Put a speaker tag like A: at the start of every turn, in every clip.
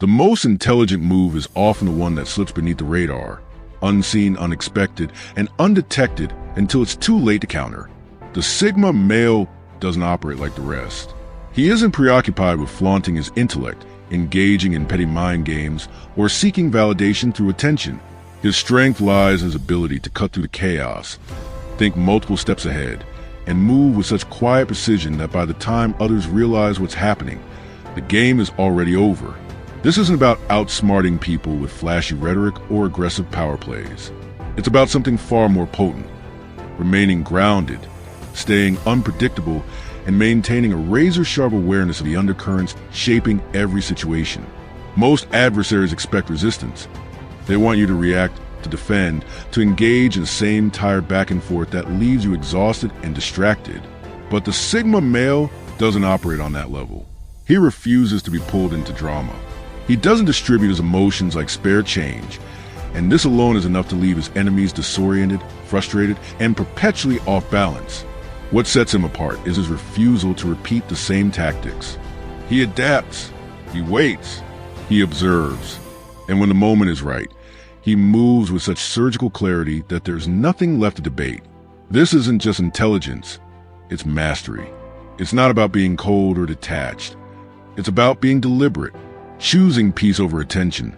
A: The most intelligent move is often the one that slips beneath the radar, unseen, unexpected, and undetected until it's too late to counter. The Sigma male doesn't operate like the rest. He isn't preoccupied with flaunting his intellect, engaging in petty mind games, or seeking validation through attention. His strength lies in his ability to cut through the chaos, think multiple steps ahead, and move with such quiet precision that by the time others realize what's happening, the game is already over. This isn't about outsmarting people with flashy rhetoric or aggressive power plays. It's about something far more potent: remaining grounded, staying unpredictable, and maintaining a razor-sharp awareness of the undercurrents shaping every situation. Most adversaries expect resistance. They want you to react, to defend, to engage in the same tired back and forth that leaves you exhausted and distracted. But the Sigma male doesn't operate on that level. He refuses to be pulled into drama. He doesn't distribute his emotions like spare change, and this alone is enough to leave his enemies disoriented, frustrated, and perpetually off balance. What sets him apart is his refusal to repeat the same tactics. He adapts, he waits, he observes, and when the moment is right, he moves with such surgical clarity that there's nothing left to debate. This isn't just intelligence, it's mastery. It's not about being cold or detached. It's about being deliberate, choosing peace over attention,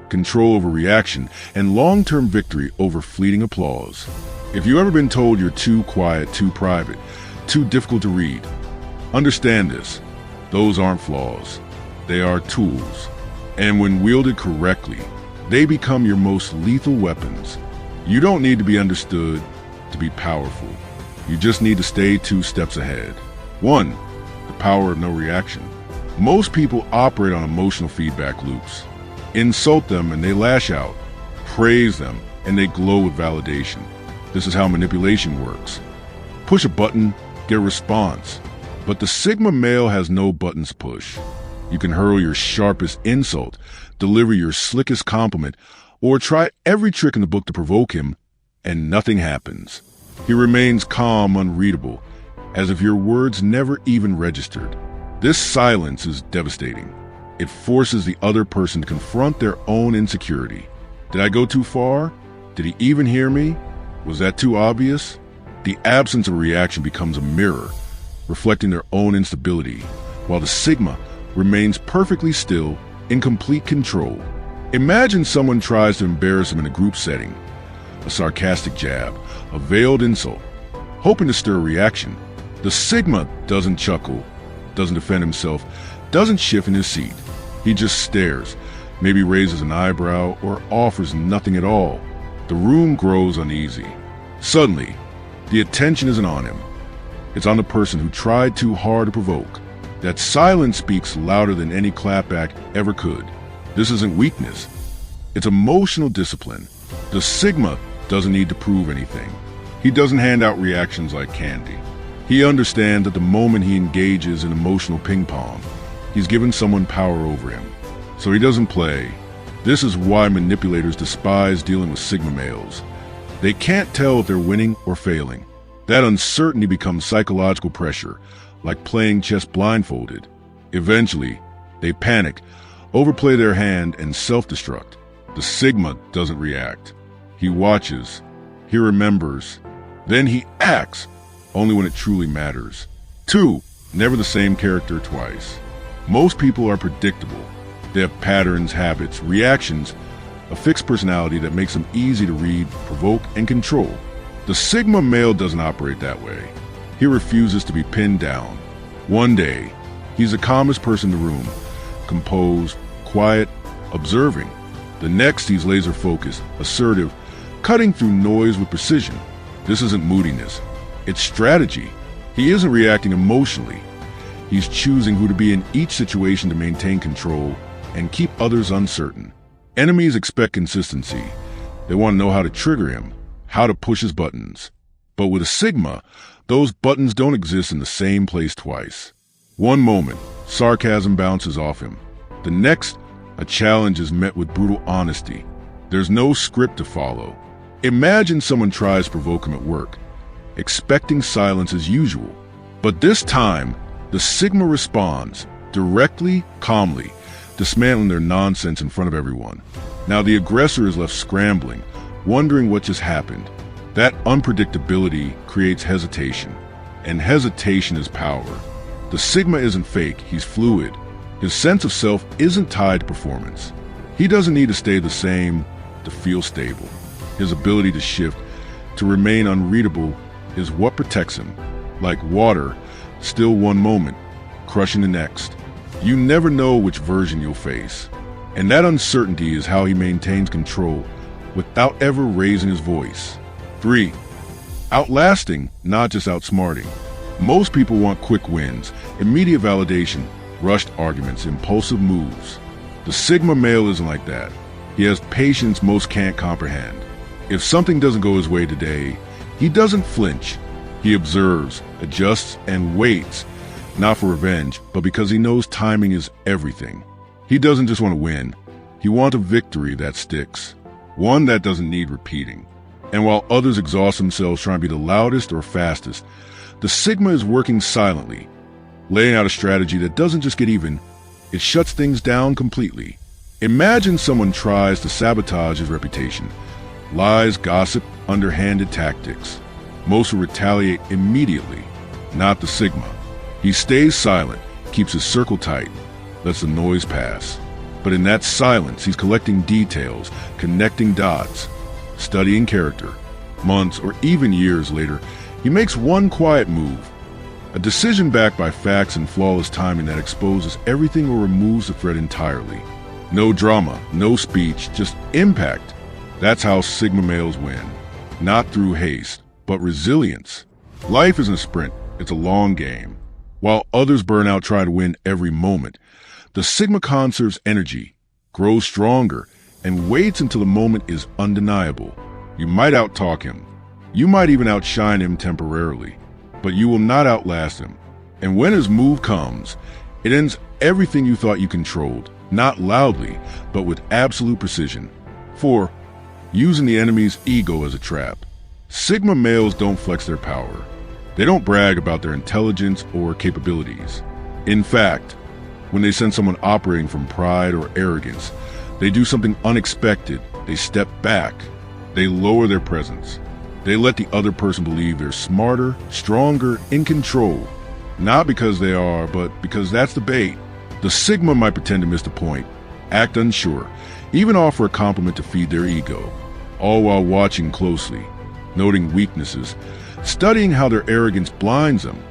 A: control over reaction, and long-term victory over fleeting applause. If you've ever been told you're too quiet, too private, too difficult to read, understand this: those aren't flaws. They are tools. And when wielded correctly, they become your most lethal weapons. You don't need to be understood to be powerful. You just need to stay 2 steps ahead. 1. The power of no reaction. Most people operate on emotional feedback loops. Insult them and they lash out. Praise them and they glow with validation. This is how manipulation works. Push a button, get a response. But the Sigma male has no buttons to push. You can hurl your sharpest insult, deliver your slickest compliment, or try every trick in the book to provoke him, and nothing happens. He remains calm, unreadable, as if your words never even registered. This silence is devastating. It forces the other person to confront their own insecurity. Did I go too far? Did he even hear me? Was that too obvious? The absence of reaction becomes a mirror, reflecting their own instability, while the Sigma remains perfectly still, in complete control. Imagine someone tries to embarrass him in a group setting. A sarcastic jab, a veiled insult, hoping to stir a reaction. The Sigma doesn't chuckle, doesn't defend himself, doesn't shift in his seat. He just stares, maybe raises an eyebrow, or offers nothing at all. The room grows uneasy. Suddenly, the attention isn't on him. It's on the person who tried too hard to provoke. That silence speaks louder than any clapback ever could. This isn't weakness. It's emotional discipline. The Sigma doesn't need to prove anything. He doesn't hand out reactions like candy. He understands that the moment he engages in emotional ping pong, he's given someone power over him. So he doesn't play. This is why manipulators despise dealing with Sigma males. They can't tell if they're winning or failing. That uncertainty becomes psychological pressure, like playing chess blindfolded. Eventually, they panic, overplay their hand, and self-destruct. The Sigma doesn't react. He watches, he remembers, then he acts, only when it truly matters. 2. Never the same character twice. Most people are predictable. They have patterns, habits, reactions, a fixed personality that makes them easy to read, provoke, and control. The Sigma male doesn't operate that way. He refuses to be pinned down. One day, he's the calmest person in the room, composed, quiet, observing. The next, he's laser-focused, assertive, cutting through noise with precision. This isn't moodiness. It's strategy. He isn't reacting emotionally. He's choosing who to be in each situation to maintain control and keep others uncertain. Enemies expect consistency. They want to know how to trigger him, how to push his buttons. But with a Sigma, those buttons don't exist in the same place twice. One moment, sarcasm bounces off him. The next, a challenge is met with brutal honesty. There's no script to follow. Imagine someone tries to provoke him at work, expecting silence as usual. But this time, the Sigma responds, directly, calmly, dismantling their nonsense in front of everyone. Now the aggressor is left scrambling, wondering what just happened. That unpredictability creates hesitation, and hesitation is power. The Sigma isn't fake, he's fluid. His sense of self isn't tied to performance. He doesn't need to stay the same to feel stable. His ability to shift, to remain unreadable, is what protects him. Like water, still one moment, crushing the next. You never know which version you'll face. And that uncertainty is how he maintains control without ever raising his voice. 3. Outlasting, not just outsmarting. Most people want quick wins, immediate validation, rushed arguments, impulsive moves. The Sigma male isn't like that. He has patience most can't comprehend. If something doesn't go his way today, he doesn't flinch. He observes, adjusts, and waits, not for revenge, but because he knows timing is everything. He doesn't just want to win. He wants a victory that sticks, one that doesn't need repeating. And while others exhaust themselves trying to be the loudest or fastest, the Sigma is working silently, laying out a strategy that doesn't just get even, it shuts things down completely. Imagine someone tries to sabotage his reputation. Lies, gossip, underhanded tactics. Most will retaliate immediately. Not the Sigma. He stays silent, keeps his circle tight, lets the noise pass. But in that silence, he's collecting details, connecting dots, studying character. Months or even years later, he makes one quiet move. A decision backed by facts and flawless timing that exposes everything or removes the threat entirely. No drama, no speech, just impact. That's how Sigma males win. Not through haste, but resilience. Life isn't a sprint, it's a long game. While others burn out trying to win every moment, the Sigma conserves energy, grows stronger, and waits until the moment is undeniable. You might outtalk him. You might even outshine him temporarily, but you will not outlast him. And when his move comes, it ends everything you thought you controlled, not loudly, but with absolute precision. 4. Using the enemy's ego as a trap. Sigma males don't flex their power. They don't brag about their intelligence or capabilities. In fact, when they sense someone operating from pride or arrogance, they do something unexpected. They step back. They lower their presence. They let the other person believe they're smarter, stronger, in control. Not because they are, but because that's the bait. The Sigma might pretend to miss the point, act unsure, even offer a compliment to feed their ego, all while watching closely, noting weaknesses, studying how their arrogance blinds them.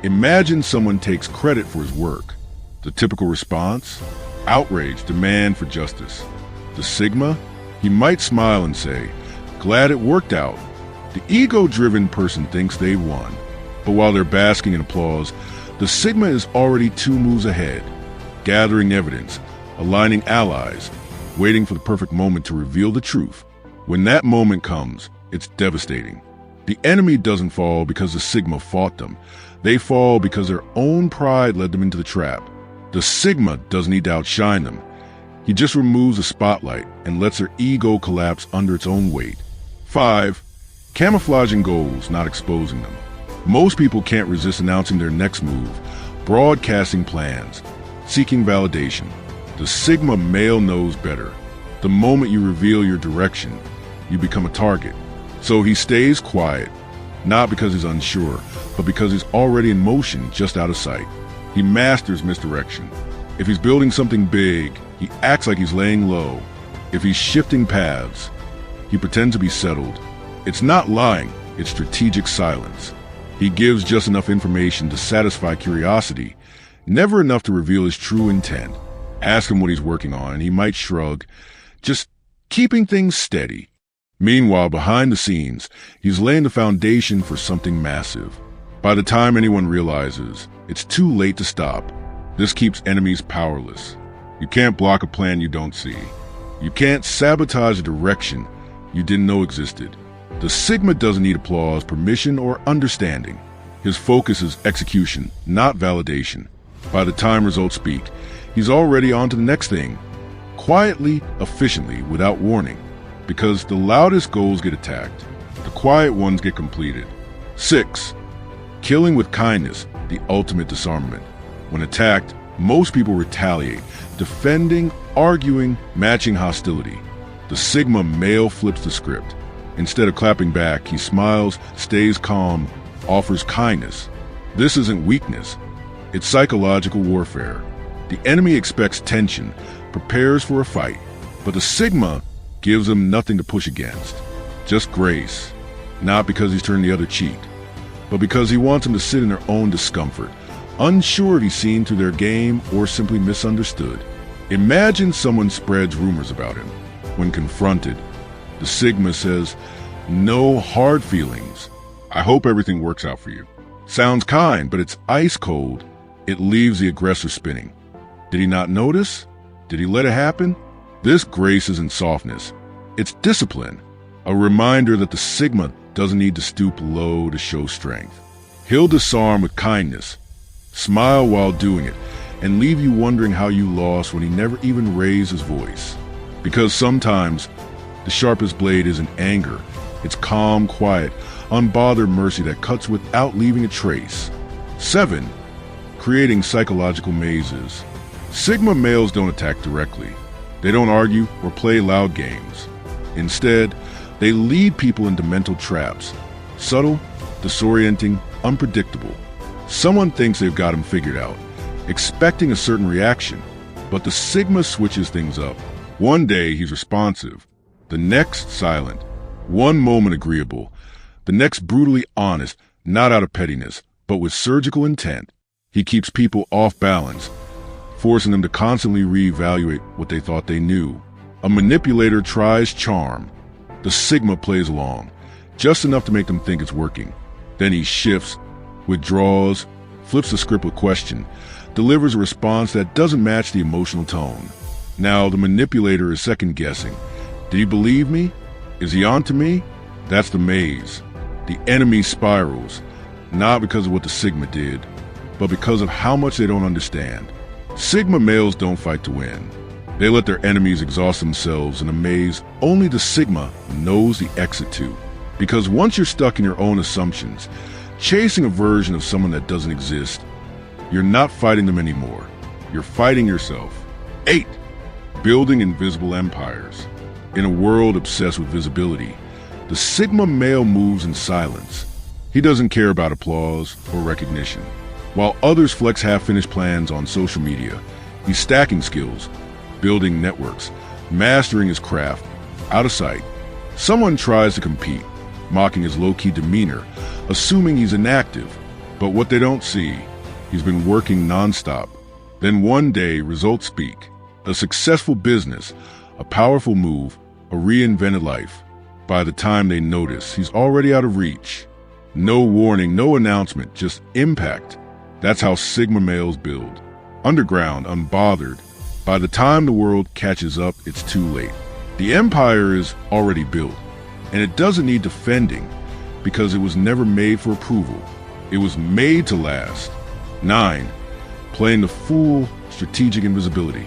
A: Imagine someone takes credit for his work. The typical response? Outrage, demand for justice. The Sigma? He might smile and say, "Glad it worked out." The ego-driven person thinks they won. But while they're basking in applause, the Sigma is already 2 moves ahead, gathering evidence, aligning allies, waiting for the perfect moment to reveal the truth. When that moment comes, it's devastating. The enemy doesn't fall because the Sigma fought them. They fall because their own pride led them into the trap. The Sigma doesn't need to outshine them. He just removes the spotlight and lets their ego collapse under its own weight. 5. Camouflaging goals, not exposing them. Most people can't resist announcing their next move, broadcasting plans, seeking validation. The Sigma male knows better. The moment you reveal your direction, you become a target. So he stays quiet, not because he's unsure, but because he's already in motion just out of sight. He masters misdirection. If he's building something big, he acts like he's laying low. If he's shifting paths, he pretends to be settled. It's not lying, it's strategic silence. He gives just enough information to satisfy curiosity, never enough to reveal his true intent. Ask him what he's working on, and he might shrug, just keeping things steady. Meanwhile, behind the scenes, he's laying the foundation for something massive. By the time anyone realizes, it's too late to stop. This keeps enemies powerless. You can't block a plan you don't see. You can't sabotage a direction you didn't know existed. The Sigma doesn't need applause, permission, or understanding. His focus is execution, not validation. By the time results speak, he's already on to the next thing. Quietly, efficiently, without warning. Because the loudest goals get attacked. The quiet ones get completed. 6. Killing with kindness, the ultimate disarmament. When attacked, Most people retaliate, defending, arguing, matching hostility. The Sigma male flips the script. Instead of clapping back, he smiles, stays calm, offers kindness. This isn't weakness. It's psychological warfare. The enemy expects tension, prepares for a fight, but the Sigma gives him nothing to push against. Just grace. Not because he's turned the other cheek, but because he wants them to sit in their own discomfort, unsure if he's seen through their game or simply misunderstood. Imagine someone spreads rumors about him. When confronted, the Sigma says, "No hard feelings. I hope everything works out for you." Sounds kind, but it's ice cold. It leaves the aggressor spinning. Did he not notice? Did he let it happen? This grace isn't softness. It's discipline. A reminder that the Sigma doesn't need to stoop low to show strength. He'll disarm with kindness, smile while doing it, and leave you wondering how you lost when he never even raised his voice. Because sometimes the sharpest blade isn't anger. It's calm, quiet, unbothered mercy that cuts without leaving a trace. 7. Creating psychological mazes. Sigma males don't attack directly. They don't argue or play loud games. Instead, they lead people into mental traps. Subtle, disorienting, unpredictable. Someone thinks they've got him figured out, expecting a certain reaction, but the Sigma switches things up. One day he's responsive, the next silent. One moment agreeable, the next brutally honest, not out of pettiness, but with surgical intent. He keeps people off balance, forcing them to constantly reevaluate what they thought they knew. A manipulator tries charm. The Sigma plays along, just enough to make them think it's working. Then he shifts, withdraws, flips the script with question, delivers a response that doesn't match the emotional tone. Now the manipulator is second-guessing. Did he believe me? Is he onto me? That's the maze. The enemy spirals, not because of what the Sigma did, but because of how much they don't understand. Sigma males don't fight to win. They let their enemies exhaust themselves in a maze only the Sigma knows the exit to. Because once you're stuck in your own assumptions, chasing a version of someone that doesn't exist, you're not fighting them anymore. You're fighting yourself. 8. Building invisible empires. In a world obsessed with visibility, the Sigma male moves in silence. He doesn't care about applause or recognition. While others flex half-finished plans on social media, he's stacking skills, building networks, mastering his craft, out of sight. Someone tries to compete, mocking his low-key demeanor, assuming he's inactive. But what they don't see, he's been working non-stop. Then one day, results speak. A successful business, a powerful move, a reinvented life. By the time they notice, he's already out of reach. No warning, no announcement, just impact. That's how Sigma males build. Underground, unbothered. By the time the world catches up, it's too late. The empire is already built, and it doesn't need defending because it was never made for approval. It was made to last. 9. Playing the fool, strategic invisibility.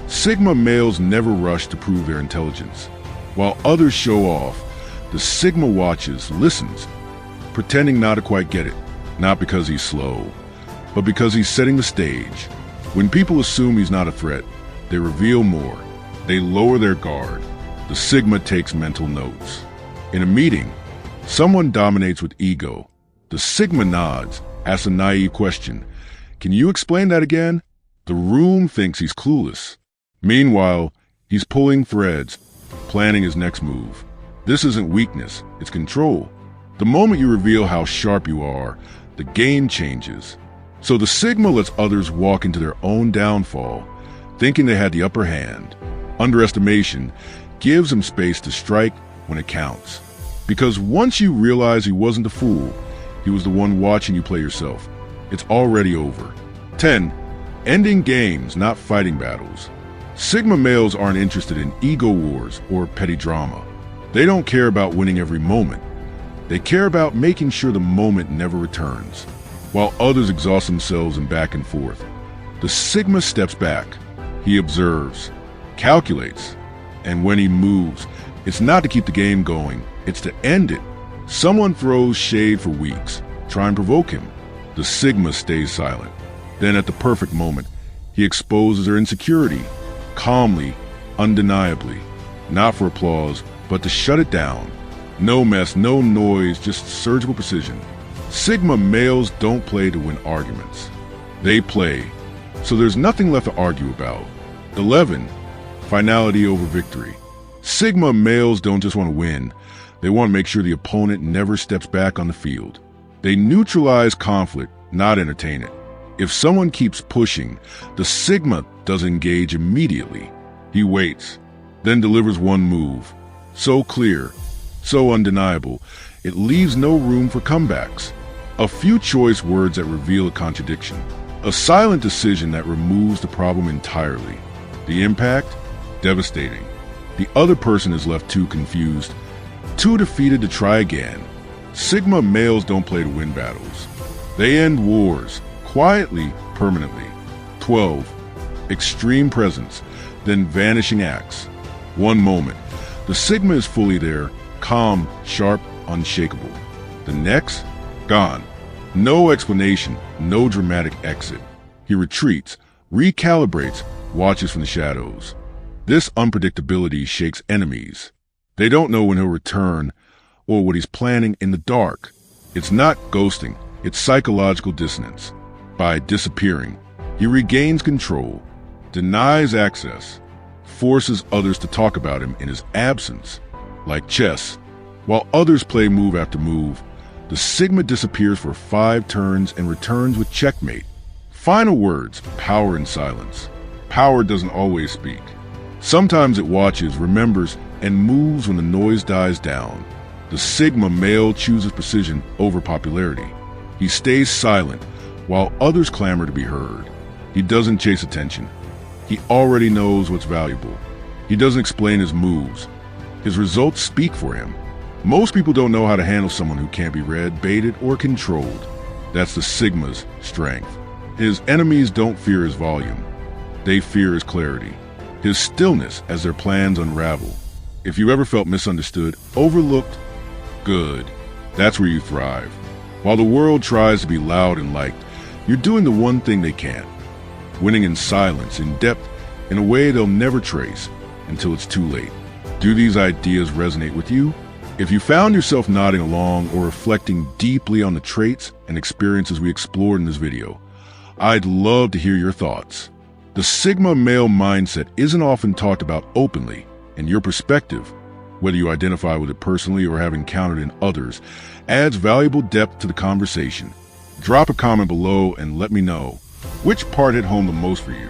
A: Sigma males never rush to prove their intelligence. While others show off, the Sigma watches, listens, pretending not to quite get it. Not because he's slow, but because he's setting the stage. When people assume he's not a threat, they reveal more. They lower their guard. The Sigma takes mental notes. In a meeting, someone dominates with ego. The Sigma nods, asks a naive question. Can you explain that again? The room thinks he's clueless. Meanwhile, he's pulling threads, planning his next move. This isn't weakness, it's control. The moment you reveal how sharp you are, the game changes. So the Sigma lets others walk into their own downfall, thinking they had the upper hand. Underestimation gives him space to strike when it counts. Because once you realize he wasn't the fool, he was the one watching you play yourself. It's already over. 10. Ending games, not fighting battles. Sigma males aren't interested in ego wars or petty drama. They don't care about winning every moment. They care about making sure the moment never returns. While others exhaust themselves in back and forth, the Sigma steps back. He observes, calculates, and when he moves, it's not to keep the game going, it's to end it. Someone throws shade for weeks, try and provoke him. The Sigma stays silent. Then at the perfect moment, He exposes their insecurity, calmly, undeniably, not for applause, but to shut it down. No mess, no noise, just surgical precision. Sigma males don't play to win arguments. They play, so there's nothing left to argue about. 11. Finality over victory. Sigma males don't just want to win, they want to make sure the opponent never steps back on the field. They neutralize conflict, not entertain it. If someone keeps pushing, the Sigma doesn't engage immediately. He waits, then delivers one move. So clear, so undeniable, it leaves no room for comebacks. A few choice words that reveal a contradiction. A silent decision that removes the problem entirely. The impact? Devastating. The other person is left too confused, too defeated to try again. Sigma males don't play to win battles. They end wars, quietly, permanently. 12. Extreme presence, then vanishing acts. One moment, the Sigma is fully there, calm, sharp, unshakable. The next, gone. No explanation, no dramatic exit. He retreats, recalibrates, watches from the shadows. This unpredictability shakes enemies. They don't know when he'll return or what he's planning in the dark. It's not ghosting, it's psychological dissonance. By disappearing, he regains control, denies access, forces others to talk about him in his absence. Like chess, while others play move after move, the Sigma disappears for 5 turns and returns with checkmate. Final words, power in silence. Power doesn't always speak. Sometimes it watches, remembers, and moves when the noise dies down. The Sigma male chooses precision over popularity. He stays silent while others clamor to be heard. He doesn't chase attention. He already knows what's valuable. He doesn't explain his moves. His results speak for him. Most people don't know how to handle someone who can't be read, baited, or controlled. That's the Sigma's strength. His enemies don't fear his volume. They fear his clarity, his stillness as their plans unravel. If you ever felt misunderstood, overlooked, good. That's where you thrive. While the world tries to be loud and liked, you're doing the one thing they can't. Winning in silence, in depth, in a way they'll never trace until it's too late. Do these ideas resonate with you? If you found yourself nodding along or reflecting deeply on the traits and experiences we explored in this video, I'd love to hear your thoughts. The Sigma male mindset isn't often talked about openly, and your perspective, whether you identify with it personally or have encountered in others, adds valuable depth to the conversation. Drop a comment below and let me know, which part hit home the most for you?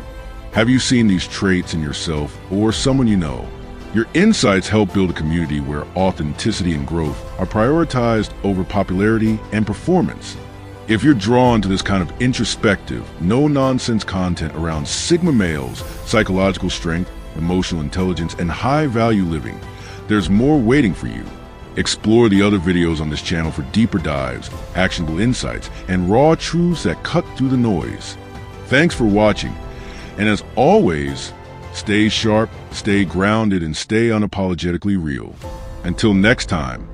A: Have you seen these traits in yourself or someone you know? Your insights help build a community where authenticity and growth are prioritized over popularity and performance. If you're drawn to this kind of introspective, no-nonsense content around Sigma males, psychological strength, emotional intelligence, and high-value living, there's more waiting for you. Explore the other videos on this channel for deeper dives, actionable insights, and raw truths that cut through the noise. Thanks for watching, and as always, stay sharp, stay grounded, and stay unapologetically real. Until next time,